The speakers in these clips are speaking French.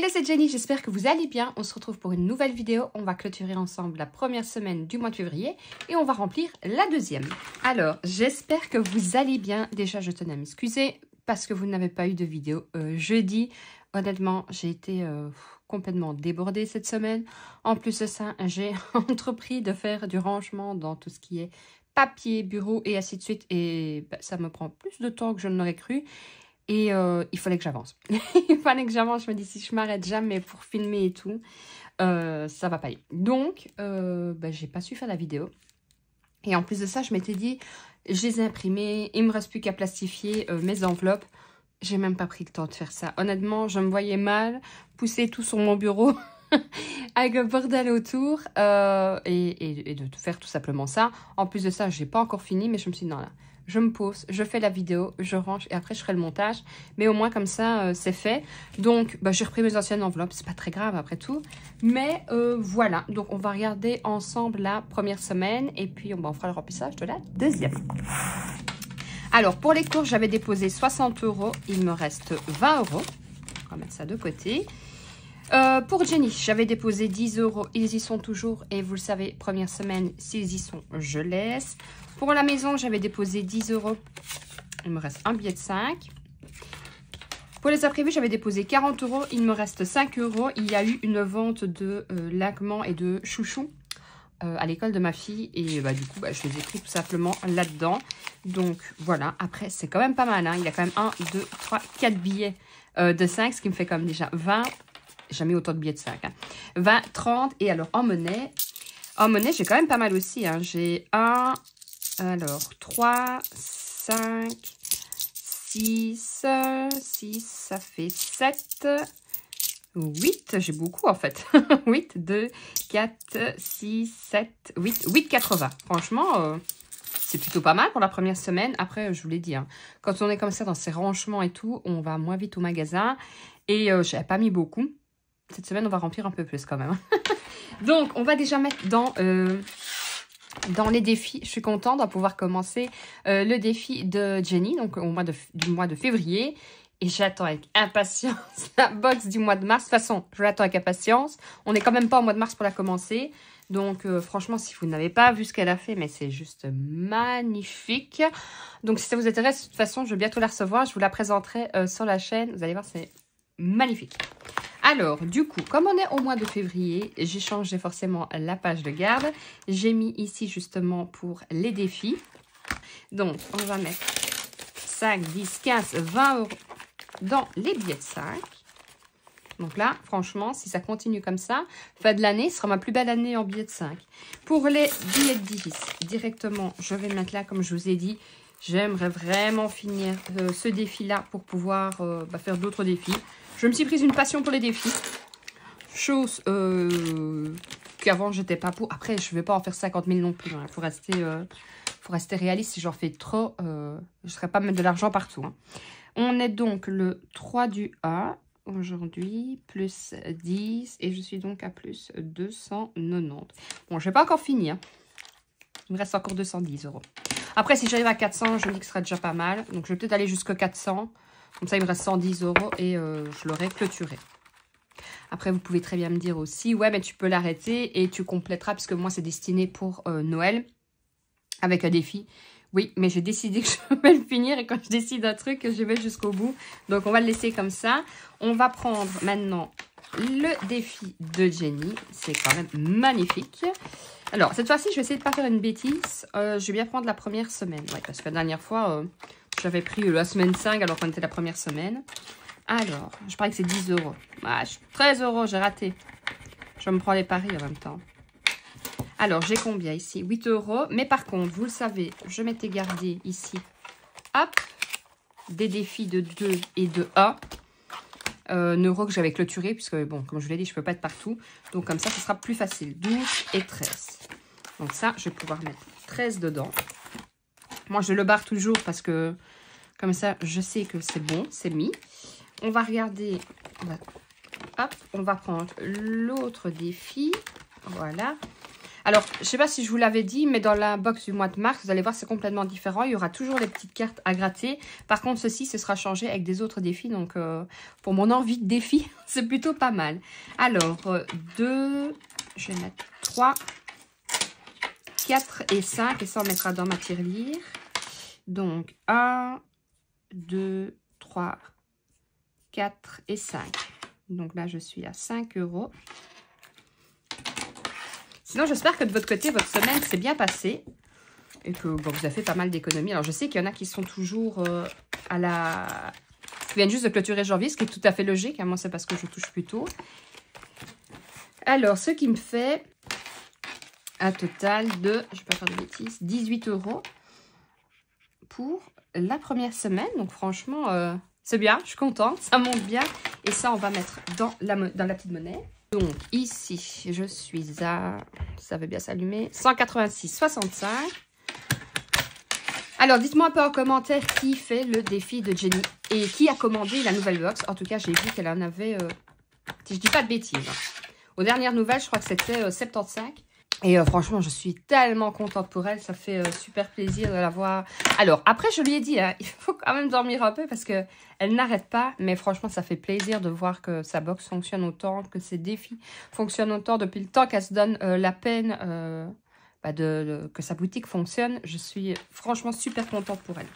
Hello, c'est Jenny, j'espère que vous allez bien. On se retrouve pour une nouvelle vidéo. On va clôturer ensemble la première semaine du mois de février et on va remplir la deuxième. Alors, j'espère que vous allez bien. Déjà, je tenais à m'excuser parce que vous n'avez pas eu de vidéo jeudi. Honnêtement, j'ai été complètement débordée cette semaine. En plus de ça, j'ai entrepris de faire du rangement dans tout ce qui est papier, bureau et ainsi de suite. Et ça me prend plus de temps que je ne l'aurais cru. Et il fallait que j'avance. Il fallait que j'avance. Je me dis, si je m'arrête jamais pour filmer et tout, ça va pas aller. Donc, j'ai pas su faire la vidéo. Et en plus de ça, je m'étais dit, je les ai imprimés. Il me reste plus qu'à plastifier mes enveloppes. J'ai même pas pris le temps de faire ça. Honnêtement, je me voyais mal pousser tout sur mon bureau avec le bordel autour et de faire tout simplement ça. En plus de ça, j'ai pas encore fini, mais je me suis dit, non là. Je me pose, je fais la vidéo, je range et après je ferai le montage. Mais au moins comme ça, c'est fait. Donc, j'ai repris mes anciennes enveloppes. C'est pas très grave après tout. Mais voilà. Donc, on va regarder ensemble la première semaine. Et puis, on fera le remplissage de la deuxième. Alors, pour les courses, j'avais déposé 60 €. Il me reste 20 €. On va mettre ça de côté. Pour Jenny, j'avais déposé 10 €. Ils y sont toujours. Et vous le savez, première semaine, s'ils y sont, je laisse. Pour la maison, j'avais déposé 10 €. Il me reste un billet de 5. Pour les imprévus, j'avais déposé 40 €. Il me reste 5 €. Il y a eu une vente de laquements et de chouchous à l'école de ma fille. Et du coup, je les ai pris tout simplement là-dedans. Donc, voilà. Après, c'est quand même pas mal. Hein. Il y a quand même 1, 2, 3, 4 billets de 5. Ce qui me fait comme déjà 20. Jamais autant de billets de 5. Hein. 20, 30. Et alors, en monnaie, j'ai quand même pas mal aussi. Hein. J'ai 1... Alors, 3, 5, 6, 6, ça fait 7, 8, j'ai beaucoup en fait. 8, 2, 4, 6, 7, 8, 8,80. Franchement, c'est plutôt pas mal pour la première semaine. Après, je vous l'ai dit, hein, quand on est comme ça dans ces rangements et tout, on va moins vite au magasin. Et je n'avais pas mis beaucoup. Cette semaine, on va remplir un peu plus quand même. Donc, on va déjà mettre dans les défis. Je suis contente de pouvoir commencer le défi de Jenny, donc du mois de février. Et j'attends avec impatience la box du mois de mars. De toute façon, je l'attends avec impatience. On n'est quand même pas au mois de mars pour la commencer. Donc, franchement, si vous n'avez pas vu ce qu'elle a fait, mais c'est juste magnifique. Donc, si ça vous intéresse, de toute façon, je vais bientôt la recevoir. Je vous la présenterai sur la chaîne. Vous allez voir, c'est magnifique. Alors, du coup, comme on est au mois de février, j'ai changé forcément la page de garde. J'ai mis ici justement pour les défis. Donc, on va mettre 5, 10, 15, 20 € dans les billets de 5. Donc là, franchement, si ça continue comme ça, fin de l'année, ce sera ma plus belle année en billets de 5. Pour les billets de 10, directement, je vais mettre là, comme je vous ai dit, j'aimerais vraiment finir ce défi-là pour pouvoir faire d'autres défis. Je me suis prise une passion pour les défis. Chose qu'avant, j'étais pas pour. Après, je ne vais pas en faire 50 000 non plus. Il faut rester réaliste. Si j'en fais trop, je ne serais pas mettre de l'argent partout. Hein. On est donc le 3 du A aujourd'hui, plus 10. Et je suis donc à plus 290. Bon, je n'ai pas encore fini. Hein. Il me reste encore 210 €. Après, si j'arrive à 400, je me dis que ce serait déjà pas mal. Donc, je vais peut-être aller jusqu'à 400. Comme ça, il me reste 110 € et je l'aurai clôturé. Après, vous pouvez très bien me dire aussi, ouais, mais tu peux l'arrêter et tu compléteras, parce que moi, c'est destiné pour Noël, avec un défi. Oui, mais j'ai décidé que je vais le finir et quand je décide un truc, je vais jusqu'au bout. Donc, on va le laisser comme ça. On va prendre maintenant le défi de Jenny. C'est quand même magnifique. Alors, cette fois-ci, je vais essayer de ne pas faire une bêtise. Je vais bien prendre la première semaine. Ouais, parce que la dernière fois, j'avais pris la semaine 5 alors qu'on était la première semaine. Alors, je parie que c'est 10 €. Ah, 13 €, j'ai raté. Je me prends les paris en même temps. Alors, j'ai combien ici? 8 €. Mais par contre, vous le savez, je m'étais gardé ici, hop, des défis de 2 et de 1 € que j'avais clôturé, puisque, bon, comme je vous l'ai dit, je ne peux pas être partout. Donc, comme ça, ce sera plus facile. 12 et 13. Donc, ça, je vais pouvoir mettre 13 dedans. Moi, je le barre toujours parce que, comme ça, je sais que c'est bon, c'est mis. On va regarder, on va prendre l'autre défi. Voilà. Alors, je ne sais pas si je vous l'avais dit, mais dans la box du mois de mars, vous allez voir, c'est complètement différent. Il y aura toujours les petites cartes à gratter. Par contre, ceci, ce sera changé avec des autres défis. Donc, pour mon envie de défi, c'est plutôt pas mal. Alors, 2, je vais mettre 3, 4 et 5. Et ça, on mettra dans ma tirelire. Donc, 1, 2, 3, 4 et 5. Donc là, je suis à 5 €. Sinon, j'espère que de votre côté, votre semaine s'est bien passée. Et que bon, vous avez fait pas mal d'économies. Alors, je sais qu'il y en a qui sont toujours à la... qui viennent juste de clôturer janvier, ce qui est tout à fait logique. Moi, c'est parce que je touche plus tôt. Alors, ce qui me fait un total de, je ne vais pas faire de bêtises, 18 € pour la première semaine. Donc, franchement, c'est bien. Je suis contente. Ça monte bien. Et ça, on va mettre dans la petite monnaie. Donc, ici, je suis à, ça veut bien s'allumer, 186,65. Alors, dites-moi un peu en commentaire qui fait le défi de Jenny et qui a commandé la nouvelle box. En tout cas, j'ai vu qu'elle en avait, si je dis pas de bêtises. Aux dernières nouvelles, je crois que c'était 75. Et franchement, je suis tellement contente pour elle. Ça fait super plaisir de la voir. Alors, après, je lui ai dit, hein, il faut quand même dormir un peu parce qu'elle n'arrête pas. Mais franchement, ça fait plaisir de voir que sa box fonctionne autant, que ses défis fonctionnent autant depuis le temps qu'elle se donne la peine que sa boutique fonctionne. Je suis franchement super contente pour elle.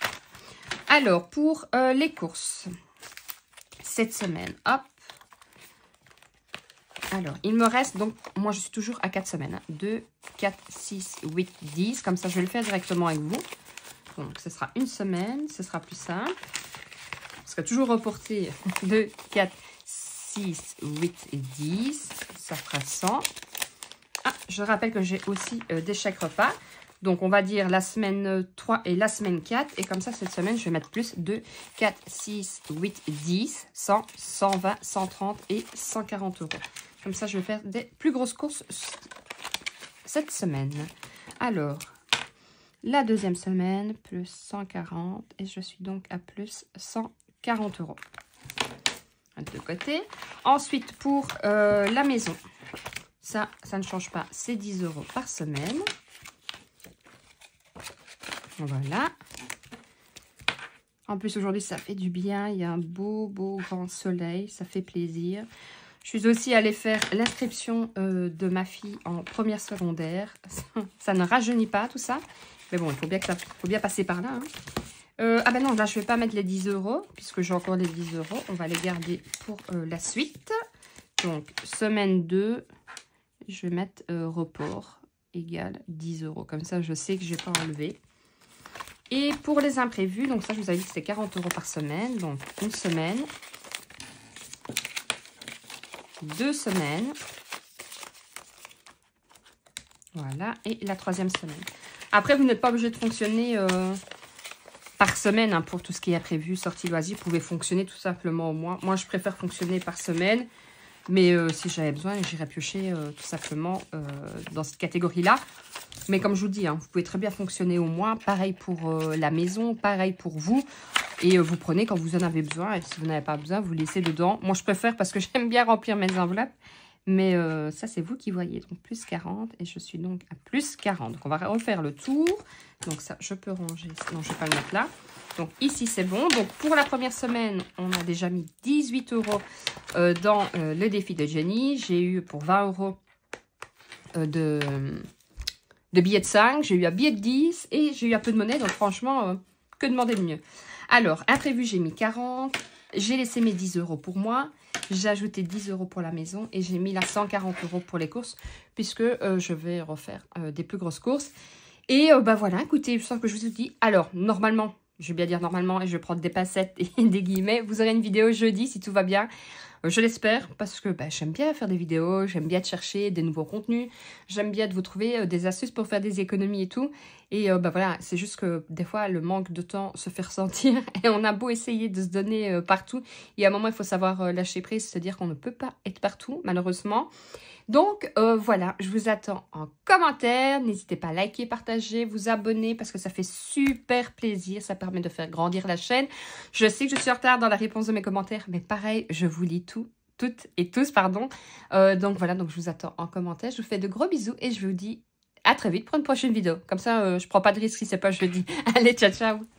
Alors, pour les courses, cette semaine, hop. Alors, il me reste, donc, moi, je suis toujours à 4 semaines. 2, 4, 6, 8, 10. Comme ça, je vais le faire directement avec vous. Donc, ce sera une semaine. Ce sera plus simple. Parce que toujours reporter 2, 4, 6, 8 et 10. Ça fera 100. Ah, je rappelle que j'ai aussi des chèques repas. Donc, on va dire la semaine 3 et la semaine 4. Et comme ça, cette semaine, je vais mettre plus 2, 4, 6, 8, 10, 100, 120, 130 et 140 €. Comme ça, je vais faire des plus grosses courses cette semaine. Alors, la deuxième semaine, plus 140. Et je suis donc à plus 140 €. De côté. Ensuite, pour la maison. Ça ne change pas. C'est 10 € par semaine. Voilà. En plus, aujourd'hui, ça fait du bien. Il y a un beau grand soleil. Ça fait plaisir. Je suis aussi allée faire l'inscription de ma fille en première secondaire. Ça ne rajeunit pas, tout ça. Mais bon, il faut bien passer par là. Hein. Ah ben non, là, je ne vais pas mettre les 10 €, puisque j'ai encore les 10 €. On va les garder pour la suite. Donc, semaine 2, je vais mettre report égale 10 €. Comme ça, je sais que je n'ai pas enlevé. Et pour les imprévus, donc ça, je vous avais dit que c'était 40 € par semaine. Donc, une semaine. 2 semaines. Voilà. Et la troisième semaine. Après, vous n'êtes pas obligé de fonctionner par semaine hein, pour tout ce qui est prévu, sortie loisir. Vous pouvez fonctionner tout simplement au mois. Moi, je préfère fonctionner par semaine. Mais si j'avais besoin, j'irais piocher tout simplement dans cette catégorie-là. Mais comme je vous dis, hein, vous pouvez très bien fonctionner au mois. Pareil pour la maison, pareil pour vous. Et vous prenez quand vous en avez besoin. Et si vous n'avez pas besoin, vous laissez dedans. Moi, je préfère parce que j'aime bien remplir mes enveloppes. Mais ça, c'est vous qui voyez. Donc, plus 40. Et je suis donc à plus 40. Donc, on va refaire le tour. Donc, ça, je peux ranger. Sinon, je ne vais pas le mettre là. Donc, ici, c'est bon. Donc, pour la première semaine, on a déjà mis 18 € dans le défi de Jenny. J'ai eu pour 20 € de billets de 5. J'ai eu un billet de 10. Et j'ai eu un peu de monnaie. Donc, franchement, que demander de mieux? Alors, imprévu, j'ai mis 40. J'ai laissé mes 10 € pour moi. J'ai ajouté 10 € pour la maison. Et j'ai mis là 140 € pour les courses. Puisque je vais refaire des plus grosses courses. Et bah voilà, écoutez, je sens que je vous ai dit. Alors, normalement, je vais bien dire normalement, et je vais prendre des pincettes et des guillemets. Vous aurez une vidéo jeudi si tout va bien. Je l'espère parce que bah, j'aime bien faire des vidéos, j'aime bien chercher des nouveaux contenus, j'aime bien de vous trouver des astuces pour faire des économies et tout. Et bah voilà, c'est juste que des fois le manque de temps se fait ressentir et on a beau essayer de se donner partout. Et à un moment, il faut savoir lâcher prise, se dire qu'on ne peut pas être partout malheureusement. Donc voilà, je vous attends en commentaire. N'hésitez pas à liker, partager, vous abonner parce que ça fait super plaisir. Ça permet de faire grandir la chaîne. Je sais que je suis en retard dans la réponse de mes commentaires, mais pareil, je vous lis toutes et tous, pardon. Donc voilà, donc je vous attends en commentaire. Je vous fais de gros bisous et je vous dis à très vite pour une prochaine vidéo. Comme ça, je prends pas de risque si c'est pas jeudi. Allez, ciao, ciao.